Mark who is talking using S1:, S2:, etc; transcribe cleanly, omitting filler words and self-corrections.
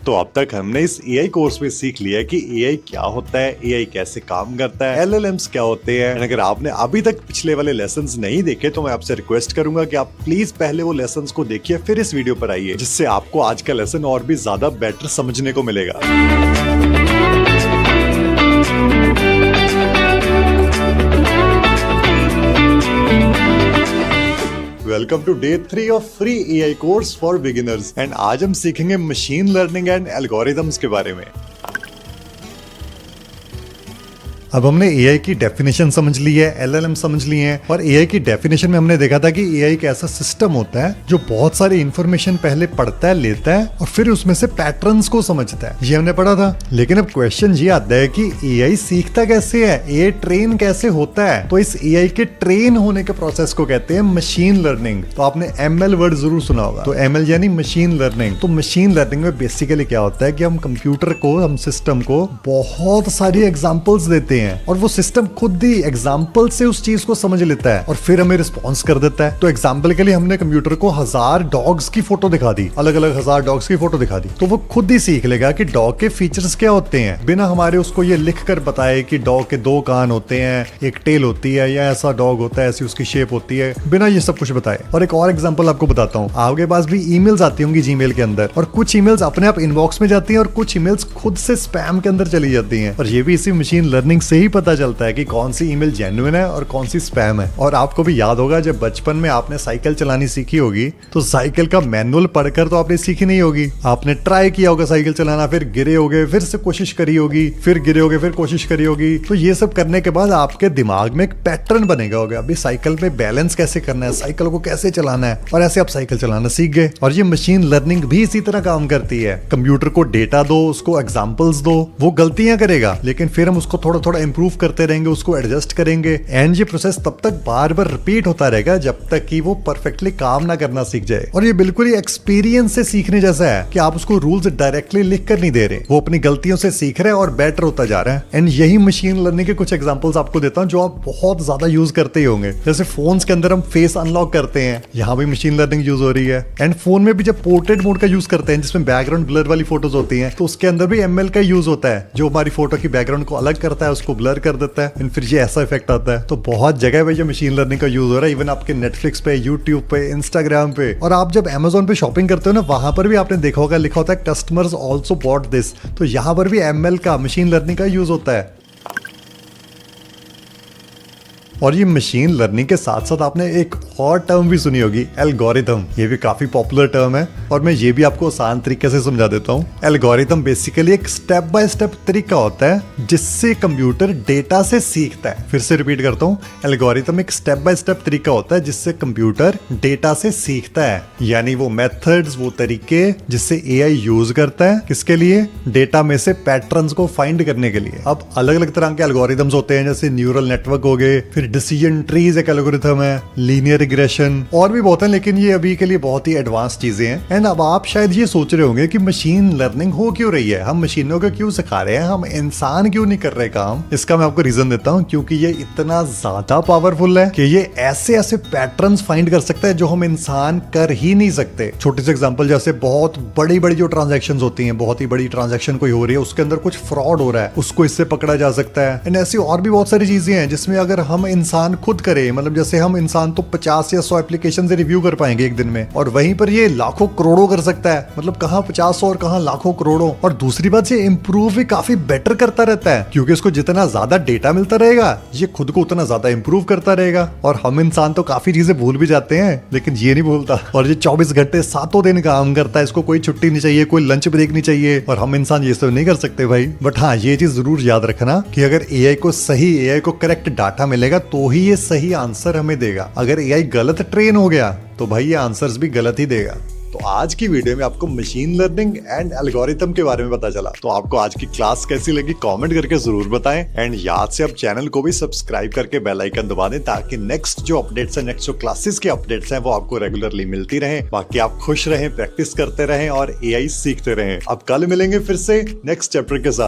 S1: तो अब तक हमने इस एआई कोर्स में सीख लिया कि एआई क्या होता है, एआई कैसे काम करता है, एलएलएम्स क्या होते हैं। अगर आपने अभी तक पिछले वाले लेसन्स नहीं देखे तो मैं आपसे रिक्वेस्ट करूंगा कि आप प्लीज पहले वो लेसन्स को देखिए, फिर इस वीडियो पर आइए, जिससे आपको आज का लेसन और भी ज्यादा बेटर समझने को मिलेगा। Welcome to day 3 of free AI course for beginners and आज हम सीखेंगे मशीन लर्निंग एंड एल्गोरिथम्स के बारे में। अब हमने एआई की डेफिनेशन समझ ली है, एलएलएम समझ लिए हैं, और एआई की डेफिनेशन में हमने देखा था कि एआई एक ऐसा सिस्टम होता है जो बहुत सारी इंफॉर्मेशन पहले पढ़ता है, लेता है और फिर उसमें से पैटर्न्स को समझता है। ये हमने पढ़ा था। लेकिन अब क्वेश्चन ये आता है कि एआई सीखता कैसे है, एआई ट्रेन कैसे होता है। तो इस एआई के ट्रेन होने के प्रोसेस को कहते हैं मशीन लर्निंग। तो आपने एमएल वर्ड जरूर सुना होगा। तो एमएल यानी मशीन लर्निंग। तो मशीन लर्निंग में बेसिकली क्या होता है कि हम कंप्यूटर को, हम सिस्टम को बहुत सारी एग्जांपल्स देते हैं और वो सिस्टम खुद ही एग्जाम्पल से उस चीज को समझ लेता है और फिर हमें रिस्पॉन्स कर देता है। तो एग्जाम्पल के लिए हमने कंप्यूटर को 1000 डॉग्स की फोटो दिखा दी, अलग अलग 1000 डॉग्स की फोटो दिखा दी, तो वो खुद ही सीख लेगा कि डॉग के फीचर्स क्या होते हैं, बिना हमारे उसको ये लिख कर बताए कि डॉग के 2 कान होते हैं, एक टेल होती है, या ऐसा डॉग होता है, ऐसी उसकी शेप होती है, बिना ये सब कुछ बताए। और एक और एग्जाम्पल आपको बताता हूँ। आपके पास भी ईमेल्स आती होंगी जीमेल के अंदर, और कुछ ईमेल्स अपने आप इनबॉक्स में जाती हैं और कुछ ईमेल्स खुद से स्पैम के अंदर चली जाती हैं। और ये भी इसी मशीन लर्निंग से ही पता चलता है कि कौन सी ईमेल जेन्युइन है और कौन सी स्पैम है। और आपको भी याद होगा जब बचपन में आपने साइकिल चलानी सीखी होगी तो साइकिल का मैनुअल पढ़कर तो आपने सीखी नहीं होगी, आपने ट्राई किया होगा साइकिल चलाना, फिर गिरे होगे, फिर से कोशिश करी होगी, फिर गिरे होगे, फिर कोशिश करी होगी। तो ये सब करने के बाद आपके दिमाग में एक पैटर्न बनेगा होगा, अभी साइकिल में बैलेंस कैसे करना है, साइकिल को कैसे चलाना है, और ऐसे आप साइकिल चलाना सीख गए। और ये मशीन लर्निंग भी इसी तरह काम करती है। कंप्यूटर को डेटा दो, उसको एग्जाम्पल्स दो, वो गलतियां करेगा, लेकिन फिर हम उसको थोड़ा थोड़ा इंप्रूव करते रहेंगे, उसको एडजस्ट करेंगे, एंड ये प्रोसेस तब तक बार बार रिपीट होता रहेगा जब तक कि वो परफेक्टली काम ना करना सीख जाए। और ये बिल्कुल ही एक्सपीरियंस से सीखने जैसा है कि आप उसको रूल्स डायरेक्टली लिख कर नहीं दे रहे, वो अपनी गलतियों से सीख रहे हैं और बेटर होता जा रहा है। एंड यही मशीन लर्निंग के कुछ एग्जांपल्स आपको देता हूं जो आप बहुत ज्यादा यूज करते ही होंगे। जैसे फोन्स के अंदर हम फेस अनलॉक करते हैं, यहाँ भी मशीन लर्निंग यूज हो रही है। एंड फोन में भी जब पोर्ट्रेट मोड का यूज करते हैं जिसमें बैकग्राउंड ब्लर वाली फोटोज होती है, तो उसके अंदर भी एमएल का यूज होता है, जो हमारी फोटो की बैकग्राउंड को अलग करता है, उसको ब्लर कर देता है, फिर ये ऐसा इफेक्ट आता है। तो बहुत जगह पे ये मशीन लर्निंग का यूज हो रहा है, इवन आपके नेटफ्लिक्स पे, यूट्यूब पे, इंस्टाग्राम पे। और आप जब अमेजोन पे शॉपिंग करते हो ना, वहां पर भी आपने देखा होगा लिखा होता है कस्टमर्स ऑल्सो बॉट दिस। तो यहाँ पर भी एमएल का, मशीन लर्निंग का यूज होता है। और ये मशीन लर्निंग के साथ साथ आपने एक और टर्म भी सुनी होगी, एल्गोरिथम। ये भी काफी पॉपुलर टर्म है और मैं ये भी आपको आसान तरीके से समझा देता हूँ। एल्गोरिथम बेसिकली एक स्टेप बाय स्टेप तरीका होता है जिससे कंप्यूटर डेटा से सीखता है। फिर से रिपीट करता हूँ, एल्गोरिथम एक स्टेप बाय स्टेप तरीका होता है जिससे कंप्यूटर डेटा से सीखता है, यानी वो मेथड्स, वो तरीके जिससे एआई यूज करता है, किसके लिए, डेटा में से पैटर्न्स को फाइंड करने के लिए। अब अलग अलग तरह के एल्गोरिथम्स होते हैं, जैसे न्यूरल नेटवर्क हो गए, फिर डिसीजन ट्रीज एक एल्गोरिथम है, लीनियर रिग्रेशन, और भी बहुत है, लेकिन ये अभी के लिए बहुत ही एडवांस चीजें हैं। एंड अब आप शायद ये सोच रहे होंगे कि मशीन लर्निंग हो क्यों रही है, हम मशीनों को क्यों सिखा रहे हैं, हम इंसान क्यों नहीं कर रहे काम। इसका मैं आपको रीजन देता हूँ, क्योंकि ये इतना ज्यादा पावरफुल है कि ये ऐसे ऐसे पैटर्न्स फाइंड कर सकता है जो हम इंसान कर ही नहीं सकते। छोटे से एग्जांपल, जैसे बहुत बड़ी बड़ी जो ट्रांजैक्शंस होती हैं, बहुत ही बड़ी ट्रांजैक्शन कोई हो रही है, उसके अंदर कुछ फ्रॉड हो रहा है, उसको इससे पकड़ा जा सकता है। एंड ऐसी और भी बहुत सारी चीजें हैं जिसमें अगर हम इंसान खुद करे, मतलब जैसे हम इंसान तो 50 या 100 एप्लीकेशन से रिव्यू कर पाएंगे एक दिन में, और वहीं पर ये लाखों करोड़ों कर सकता है। मतलब कहाँ 50 और कहाँ लाखों करोड़ों। और दूसरी बात, ये इंप्रूव भी काफी बेटर करता रहता है, क्योंकि इसको जितना ज्यादा डेटा मिलता रहेगा ये खुद को उतना ज्यादा इंप्रूव करता रहेगा। और हम इंसान तो काफी चीजें भूल भी जाते हैं, लेकिन ये नहीं भूलता। और ये 24 घंटे 7 दिन काम करता है, इसको कोई छुट्टी नहीं चाहिए, कोई लंच ब्रेक नहीं चाहिए, और हम इंसान ये सब नहीं कर सकते भाई। बट हाँ, ये चीज जरूर याद रखना कि अगर एआई को करेक्ट डाटा मिलेगा तो ही ये सही आंसर हमें देगा। अगर एआई गलत ट्रेन हो गया तो भाई ये आंसर्स भी गलत ही देगा। तो आज की वीडियो में आपको मशीन लर्निंग एंड एल्गोरिथम के बारे में पता चला। तो आपको आज की क्लास कैसी लगी कमेंट करके जरूर बताएं। एंड याद से आप चैनल को भी सब्सक्राइब करके बेल आइकन दबा दें, ताकि नेक्स्ट जो अपडेट्स है, नेक्स्ट जो क्लासेस के अपडेट्स हैं, वो आपको रेगुलरली मिलती रहे। बाकी आप खुश रहें, प्रैक्टिस करते रहें और एआई सीखते रहें। अब कल मिलेंगे फिर से नेक्स्ट चैप्टर के साथ।